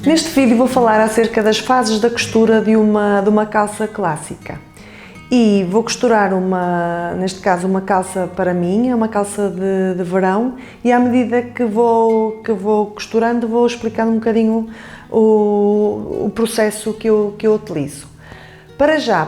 Neste vídeo vou falar acerca das fases da costura de uma calça clássica. E vou costurar neste caso, uma calça para mim, é uma calça de verão, e à medida que vou costurando, vou explicando um bocadinho o processo que eu utilizo. Para já, a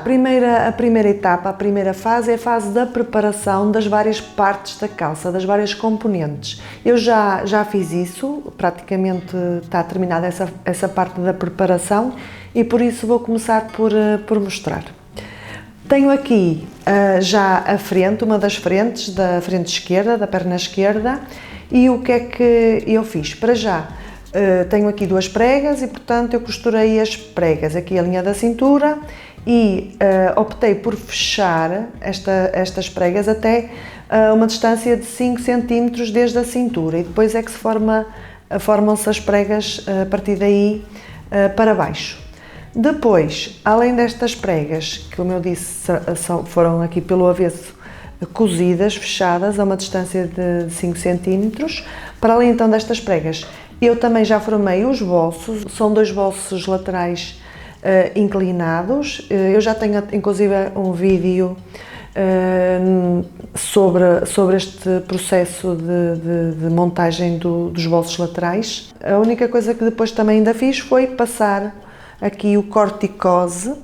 primeira etapa, a primeira fase é a fase da preparação das várias partes da calça, das várias componentes. Eu já fiz isso, praticamente está terminada essa parte da preparação e por isso vou começar por mostrar. Tenho aqui já a frente, uma das frentes, da frente esquerda, da perna esquerda, e o que é que eu fiz? Para já, tenho aqui duas pregas e, portanto, eu costurei as pregas, aqui a linha da cintura, e optei por fechar estas pregas até uma distância de 5 cm desde a cintura, e depois é que formam-se as pregas a partir daí para baixo. Depois, além destas pregas, que como eu disse foram aqui pelo avesso cozidas, fechadas a uma distância de 5 cm, para além então destas pregas, eu também já formei os bolsos, são dois bolsos laterais inclinados. Eu já tenho inclusive um vídeo sobre este processo de montagem dos bolsos laterais. A única coisa que depois também ainda fiz foi passar aqui o corticose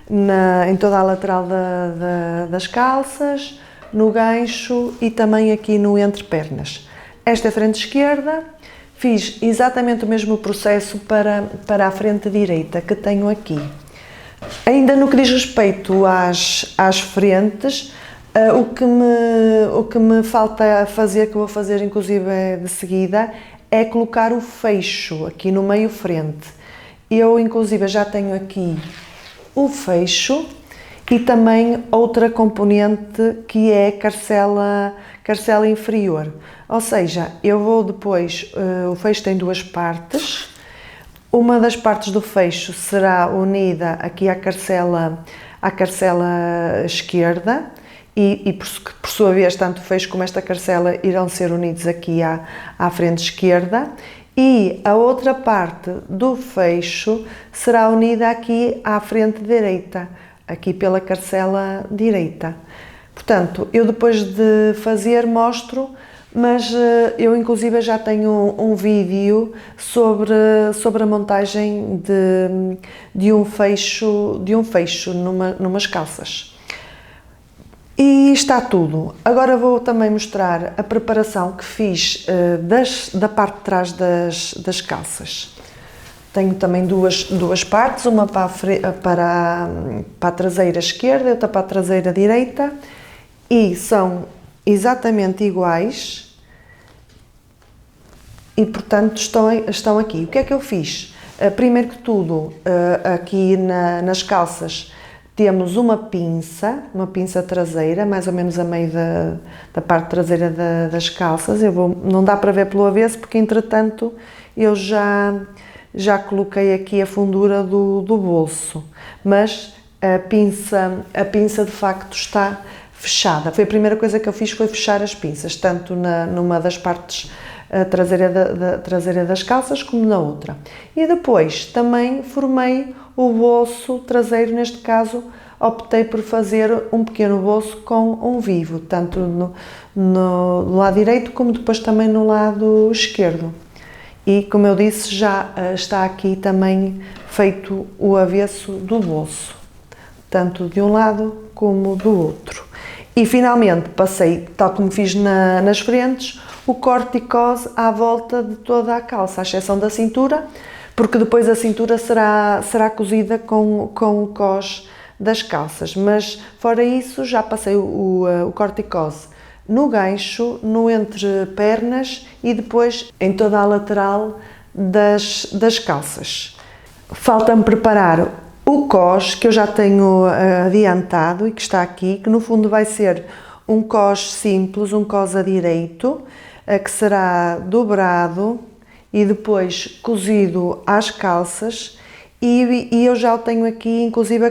em toda a lateral das calças, no gancho e também aqui no entrepernas. Esta é a frente esquerda. Fiz exatamente o mesmo processo para a frente direita que tenho aqui. Ainda no que diz respeito às frentes, o que me falta fazer, que vou fazer inclusive de seguida, é colocar o fecho aqui no meio frente. Eu inclusive já tenho aqui o fecho e também outra componente que é carcela inferior. Ou seja, eu vou depois, o fecho tem duas partes, uma das partes do fecho será unida aqui à carcela esquerda e por sua vez, tanto o fecho como esta carcela irão ser unidos aqui à frente esquerda, e a outra parte do fecho será unida aqui à frente direita, aqui pela carcela direita. Portanto, eu depois de fazer mostro, mas eu inclusive já tenho um vídeo sobre a montagem de um fecho numas calças. E está tudo. Agora vou também mostrar a preparação que fiz da parte de trás das calças. Tenho também duas partes, uma para a traseira esquerda e outra para a traseira direita, e são exatamente iguais e, portanto, estão aqui. O que é que eu fiz? Primeiro que tudo, aqui nas calças temos uma pinça traseira, mais ou menos a meio da parte traseira das calças. Não dá para ver pelo avesso porque, entretanto, eu já coloquei aqui a fundura do bolso, mas a pinça de facto está fechada. Foi a primeira coisa que eu fiz, foi fechar as pinças, tanto numa das partes traseira das calças como na outra. E depois também formei o bolso traseiro. Neste caso optei por fazer um pequeno bolso com um vivo, tanto no lado direito como depois também no lado esquerdo. E, como eu disse, já está aqui também feito o avesso do bolso, tanto de um lado como do outro. E finalmente passei, tal como fiz nas frentes, o corticose à volta de toda a calça, à exceção da cintura, porque depois a cintura será cozida com o cos das calças. Mas fora isso, já passei o corticose no gancho, no entrepernas e depois em toda a lateral das calças. Falta-me preparar o cos, que eu já tenho adiantado e que está aqui, que no fundo vai ser um cos simples, um cos a direito, que será dobrado e depois cozido às calças, e eu já o tenho aqui inclusive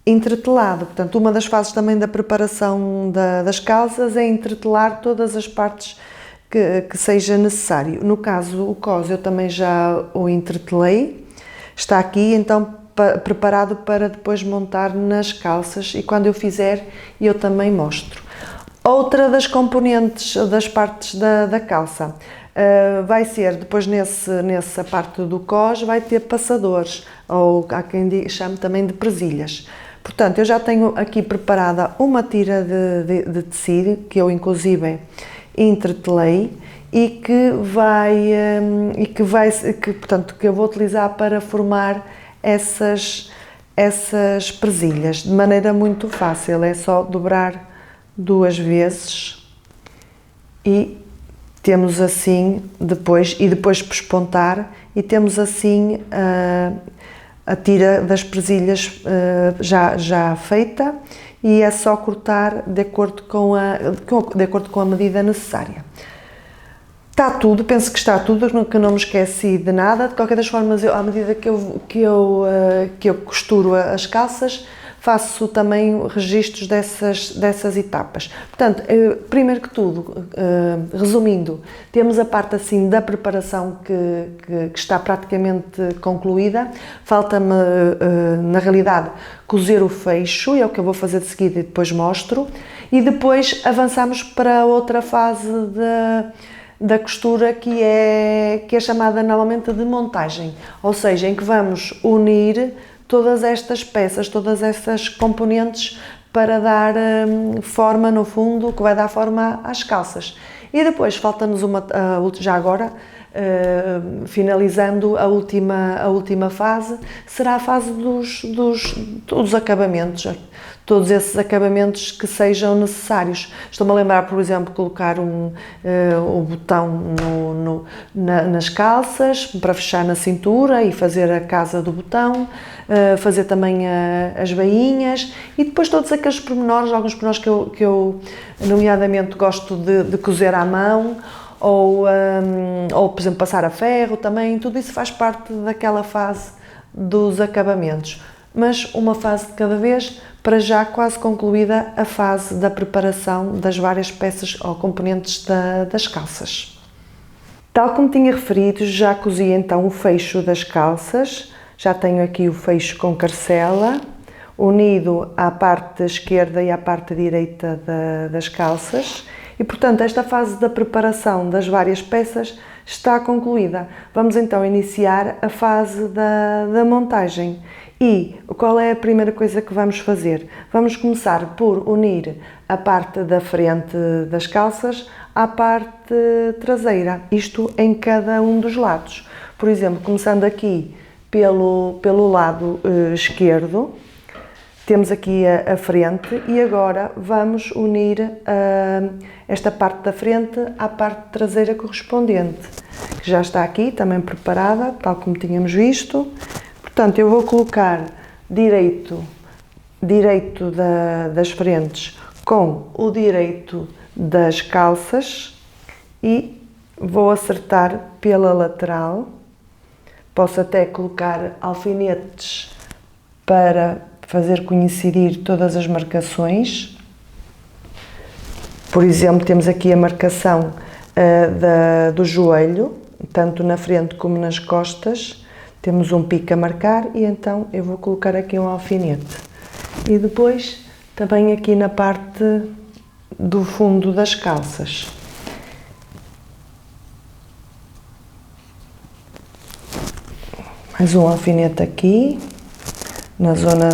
entretelado. Portanto, uma das fases também da preparação das calças é entretelar todas as partes que seja necessário. No caso, o cós eu também já o entretelei, está aqui então preparado para depois montar nas calças e quando eu fizer eu também mostro. Outra das componentes, das partes da calça, vai ser, depois nessa parte do cós, vai ter passadores, ou há quem chame também de presilhas. Portanto, eu já tenho aqui preparada uma tira de tecido, que eu inclusive entretelei, portanto, que eu vou utilizar para formar essas presilhas, de maneira muito fácil, é só dobrar 2 vezes e temos assim depois pespontar e temos assim a tira das presilhas já feita e é só cortar de acordo com a medida necessária. Está tudo, penso que está tudo, que não me esqueci de nada. De qualquer das formas, à medida que eu costuro as calças, faço também registros dessas etapas. Portanto, primeiro que tudo, resumindo, temos a parte assim da preparação que está praticamente concluída. Falta-me, na realidade, cozer o fecho, é o que eu vou fazer de seguida e depois mostro. E depois avançamos para a outra fase da costura que é chamada normalmente de montagem, ou seja, em que vamos unir todas estas peças, todas essas componentes para dar forma, no fundo, que vai dar forma às calças. E depois falta-nos já agora, finalizando a última fase, será a fase dos acabamentos, todos esses acabamentos que sejam necessários. Estou-me a lembrar, por exemplo, colocar o botão nas calças para fechar na cintura e fazer a casa do botão, fazer também as bainhas e depois todos aqueles pormenores, alguns pormenores que eu nomeadamente gosto de cozer à mão ou, por exemplo, passar a ferro também, tudo isso faz parte daquela fase dos acabamentos. Mas uma fase de cada vez, para já quase concluída a fase da preparação das várias peças ou componentes das calças. Tal como tinha referido, já cozi então o fecho das calças, já tenho aqui o fecho com carcela, unido à parte esquerda e à parte direita das calças e, portanto, esta fase da preparação das várias peças está concluída. Vamos então iniciar a fase da montagem. E qual é a primeira coisa que vamos fazer? Vamos começar por unir a parte da frente das calças à parte traseira, isto em cada um dos lados. Por exemplo, começando aqui pelo lado esquerdo, temos aqui a frente e agora vamos unir esta parte da frente à parte traseira correspondente, que já está aqui também preparada, tal como tínhamos visto. Portanto, eu vou colocar direito das frentes com o direito das calças e vou acertar pela lateral. Posso até colocar alfinetes para fazer coincidir todas as marcações. Por exemplo, temos aqui a marcação do joelho, tanto na frente como nas costas. Temos um pico a marcar e então eu vou colocar aqui um alfinete. E depois também aqui na parte do fundo das calças. Mais um alfinete aqui, na zona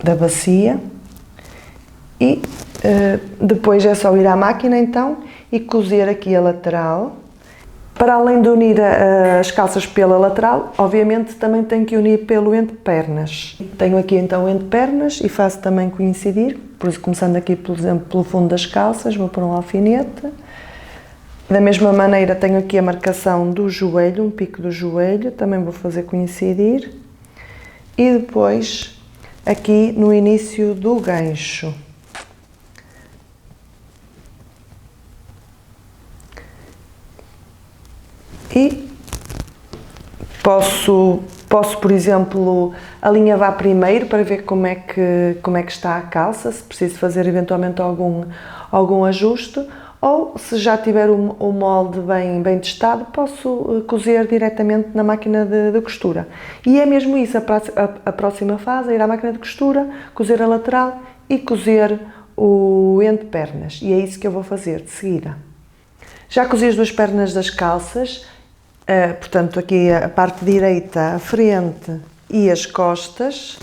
da bacia. E depois é só ir à máquina então e cozer aqui a lateral. Para além de unir as calças pela lateral, obviamente também tenho que unir pelo entre-pernas. Tenho aqui então o entre-pernas e faço também coincidir, por isso começando aqui, por exemplo, pelo fundo das calças, vou pôr um alfinete. Da mesma maneira tenho aqui a marcação do joelho, um pico do joelho, também vou fazer coincidir. E depois aqui no início do gancho. E posso, por exemplo, alinhavar primeiro para ver como é que está a calça, se preciso fazer eventualmente algum ajuste, Ou, se já tiver o molde bem testado, posso cozer diretamente na máquina de costura. E é mesmo isso, a próxima fase é ir à máquina de costura, cozer a lateral e cozer o entre-pernas. E é isso que eu vou fazer de seguida. Já cozi as duas pernas das calças, portanto aqui a parte direita, a frente e as costas,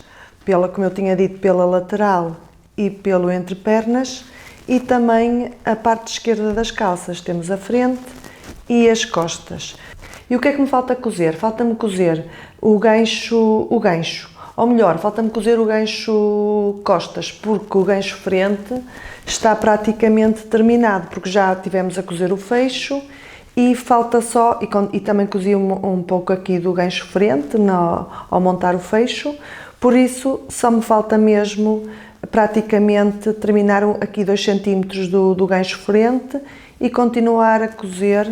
como eu tinha dito, pela lateral e pelo entre-pernas. E também a parte esquerda das calças, temos a frente e as costas. E o que é que me falta cozer? Falta-me cozer o gancho, ou melhor, falta-me cozer o gancho costas, porque o gancho frente está praticamente terminado, porque já tivemos a cozer o fecho e falta só, e também cozi um pouco aqui do gancho frente ao montar o fecho, por isso só me falta mesmo praticamente terminar aqui 2 cm do gancho frente e continuar a cozer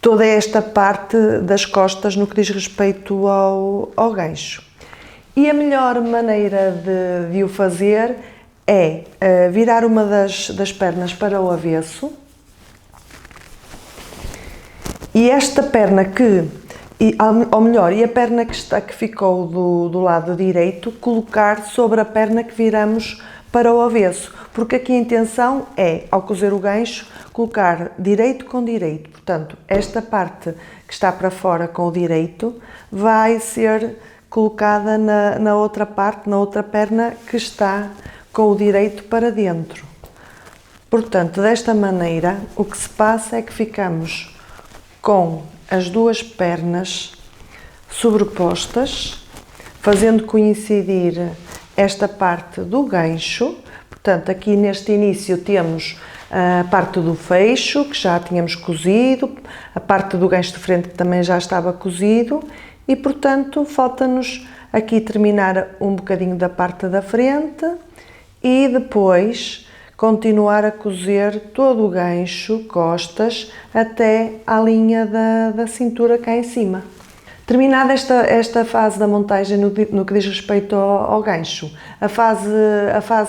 toda esta parte das costas no que diz respeito ao gancho. E a melhor maneira de o fazer é virar uma das pernas para o avesso e esta perna ou melhor, a perna que ficou do lado direito, colocar sobre a perna que viramos para o avesso, porque aqui a intenção é, ao cozer o gancho, colocar direito com direito, portanto, esta parte que está para fora com o direito, vai ser colocada na outra parte, na outra perna que está com o direito para dentro. Portanto, desta maneira, o que se passa é que ficamos com as duas pernas sobrepostas, fazendo coincidir esta parte do gancho. Portanto, aqui neste início temos a parte do fecho, que já tínhamos cozido, a parte do gancho de frente que também já estava cozido e, portanto, falta-nos aqui terminar um bocadinho da parte da frente e depois continuar a cozer todo o gancho, costas, até à linha da cintura cá em cima. Terminada esta fase da montagem no que diz respeito ao gancho, a fase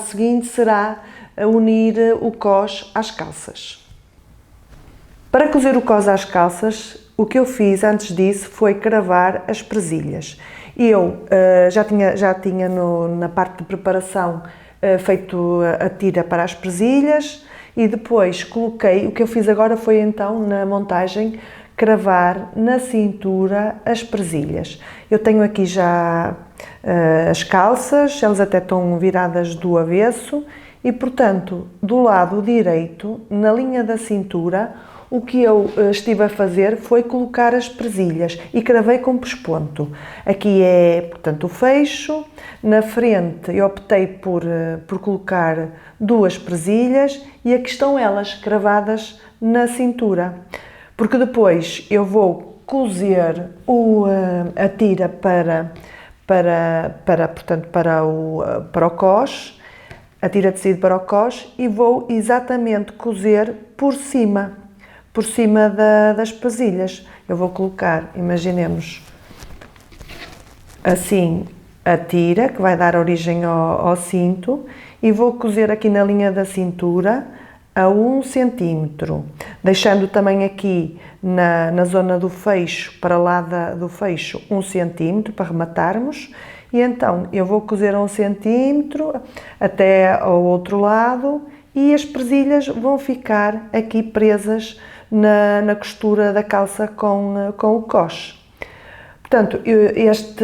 seguinte será unir o cós às calças. Para cozer o cós às calças, o que eu fiz antes disso foi cravar as presilhas. Eu já tinha na parte de preparação feito a tira para as presilhas e depois coloquei, o que eu fiz agora foi então na montagem cravar na cintura as presilhas. Eu tenho aqui já as calças, elas até estão viradas do avesso e, portanto, do lado direito, na linha da cintura, o que eu estive a fazer foi colocar as presilhas e cravei com pesponto. Aqui é, portanto, o fecho. Na frente eu optei por colocar 2 presilhas e aqui estão elas cravadas na cintura. Porque depois eu vou cozer a tira para o cós, a tira de tecido para o cós e vou exatamente cozer por cima das presilhas. Eu vou colocar, imaginemos, assim a tira, que vai dar origem ao cinto, e vou cozer aqui na linha da cintura a 1 cm, deixando também aqui na zona do fecho, para lá do fecho, 1 cm, para rematarmos. E então eu vou cozer a 1 cm até ao outro lado e as presilhas vão ficar aqui presas na costura da calça com o cós. Portanto,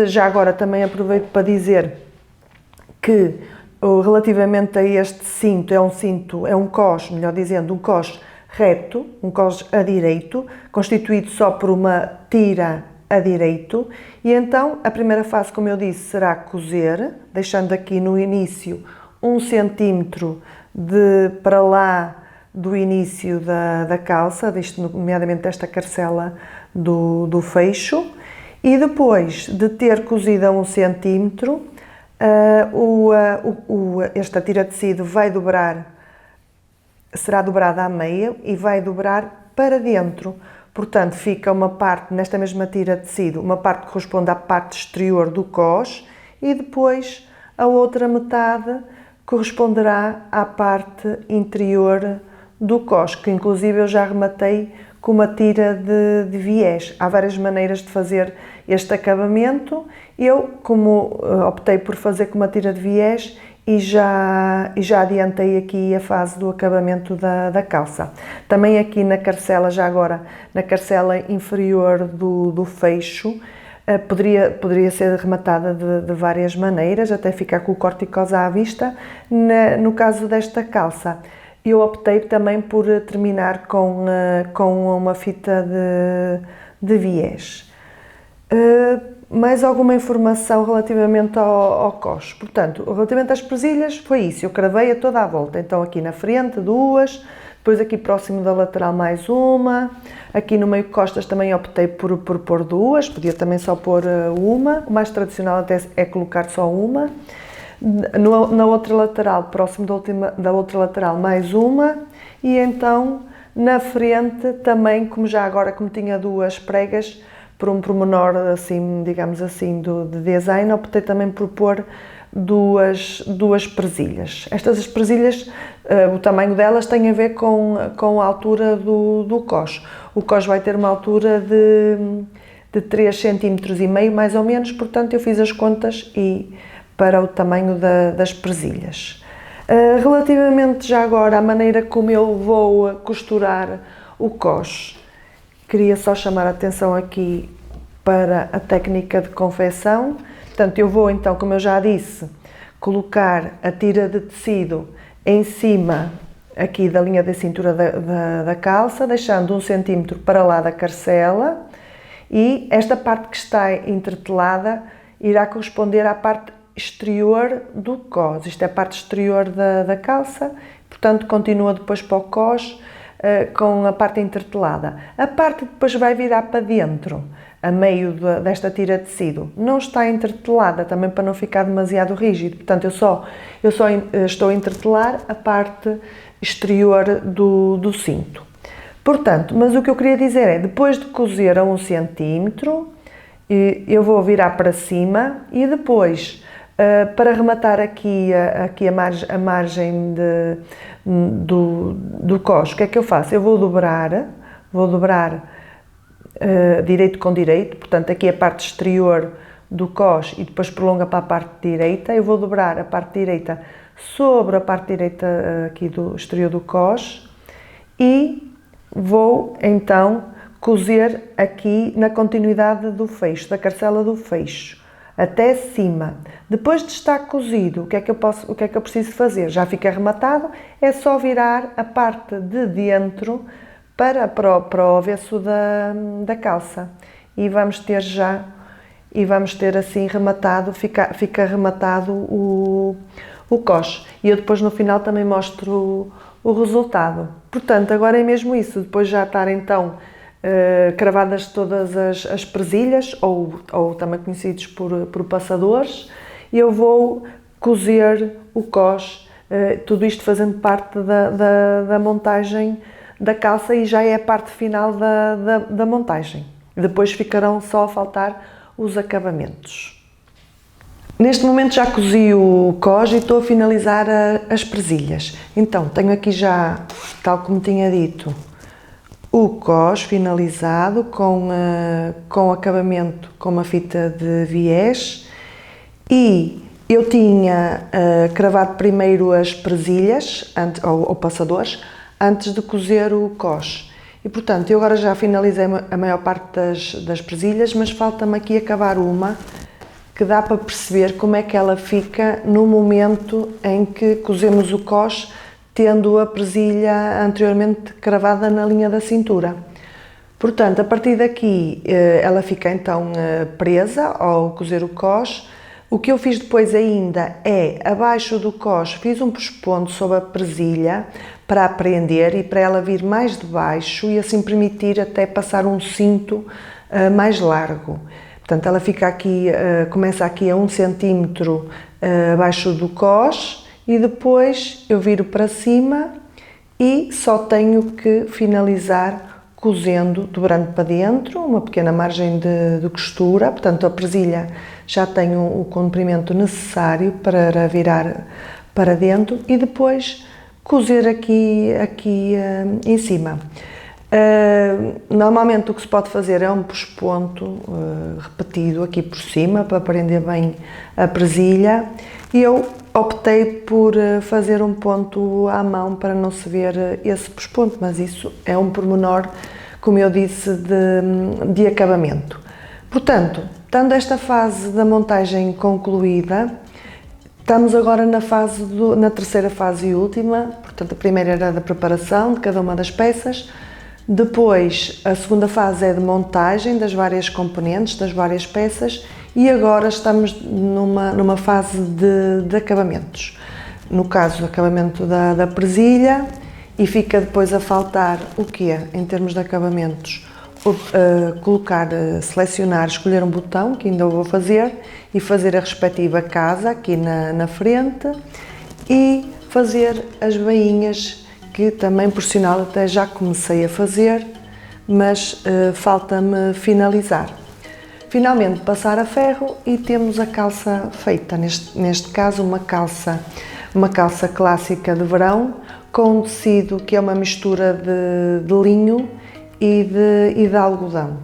já agora também aproveito para dizer que relativamente a este cinto, é um cós, melhor dizendo, um cós reto, um cós a direito, constituído só por uma tira a direito, e então a primeira fase, como eu disse, será cozer, deixando aqui no início 1 cm para lá do início da calça, nomeadamente desta carcela do fecho, e depois de ter cozido a 1 cm, esta tira de tecido será dobrada à meia e vai dobrar para dentro. Portanto, fica uma parte, nesta mesma tira de tecido, uma parte que corresponde à parte exterior do cós e depois a outra metade corresponderá à parte interior do cós, que inclusive eu já rematei com uma tira de viés. Há várias maneiras de fazer este acabamento. Eu, como optei por fazer com uma tira de viés, e já adiantei aqui a fase do acabamento da calça. Também aqui na carcela, já agora, na carcela inferior do fecho, poderia ser rematada de várias maneiras, até ficar com o corte-cós à vista. No caso desta calça, eu optei também por terminar com uma fita de viés. Mais alguma informação relativamente ao cós? Portanto, relativamente às presilhas, foi isso, eu cravei a toda a volta, então aqui na frente 2, depois aqui próximo da lateral mais uma, aqui no meio costas também optei por pôr 2, podia também só pôr uma, o mais tradicional até é colocar só uma. Na outra lateral, próximo da outra lateral, mais uma, e então na frente também, como já agora, como tinha 2 pregas, por um pormenor assim, digamos assim, de design, optei também por pôr duas presilhas. Estas presilhas, o tamanho delas tem a ver com a altura do cós. O cós vai ter uma altura de 3,5 cm mais ou menos, portanto eu fiz as contas e para o tamanho das presilhas. Relativamente já agora à maneira como eu vou costurar o cós, queria só chamar a atenção aqui para a técnica de confecção. Portanto, eu vou então, como eu já disse, colocar a tira de tecido em cima aqui da linha da cintura da calça, deixando 1 cm para lá da carcela, e esta parte que está entretelada irá corresponder à parte exterior do cós. Isto é a parte exterior da calça, portanto continua depois para o cós com a parte entretelada. A parte que depois vai virar para dentro, a meio desta tira de tecido, não está entretelada, também para não ficar demasiado rígido. Portanto, eu só estou a entretelar a parte exterior do cinto. Portanto, mas o que eu queria dizer é, depois de cozer a 1 cm, eu vou virar para cima e depois, para rematar aqui a margem do cós, o que é que eu faço? Eu vou dobrar direito com direito, portanto aqui a parte exterior do cós e depois prolonga para a parte direita. Eu vou dobrar a parte direita sobre a parte direita aqui do exterior do cós e vou então cozer aqui na continuidade do fecho, da carcela do fecho, até cima. Depois de estar cozido, o que é que eu preciso fazer? Já fica arrematado, é só virar a parte de dentro para o avesso da calça e vamos ter assim rematado, fica rematado o cós. E eu depois no final também mostro o resultado. Portanto, agora é mesmo isso, depois já estar então cravadas todas as presilhas, ou também conhecidos por passadores, e eu vou cozer o cós, tudo isto fazendo parte da montagem da calça e já é a parte final da montagem. Depois ficarão só a faltar os acabamentos. Neste momento já cozi o cós e estou a finalizar as presilhas. Então, tenho aqui já, tal como tinha dito, o cós finalizado com acabamento com uma fita de viés, e eu tinha cravado primeiro as presilhas, ou passadores, antes de cozer o cós. E portanto, eu agora já finalizei a maior parte das presilhas, mas falta-me aqui acabar uma que dá para perceber como é que ela fica no momento em que cozemos o cós, tendo a presilha anteriormente cravada na linha da cintura. Portanto, a partir daqui ela fica então presa ao cozer o cós. O que eu fiz depois ainda é, abaixo do cós, fiz um pesponto sobre a presilha para a prender e para ela vir mais de baixo e assim permitir até passar um cinto mais largo. Portanto, ela fica aqui, começa aqui a 1 cm abaixo do cós e depois eu viro para cima e só tenho que finalizar cozendo, dobrando para dentro, uma pequena margem de costura. Portanto, a presilha já tem o comprimento necessário para virar para dentro e depois cozer aqui em cima. Normalmente o que se pode fazer é um pesponto repetido aqui por cima para prender bem a presilha, e eu optei por fazer um ponto à mão para não se ver esse pesponto, mas isso é um pormenor, como eu disse, de acabamento. Portanto, estando esta fase da montagem concluída, estamos agora na terceira fase e última. Portanto, a primeira era da preparação de cada uma das peças, depois a segunda fase é de montagem das várias componentes, das várias peças, e agora estamos numa fase de acabamentos. No caso, o acabamento da presilha, e fica depois a faltar o quê? Em termos de acabamentos, selecionar, escolher um botão, que ainda vou fazer, e fazer a respectiva casa aqui na frente, e fazer as bainhas, que também por sinal até já comecei a fazer, mas falta-me finalizar. Finalmente passar a ferro e temos a calça feita, neste caso uma calça clássica de verão, com um tecido que é uma mistura de linho e de algodão.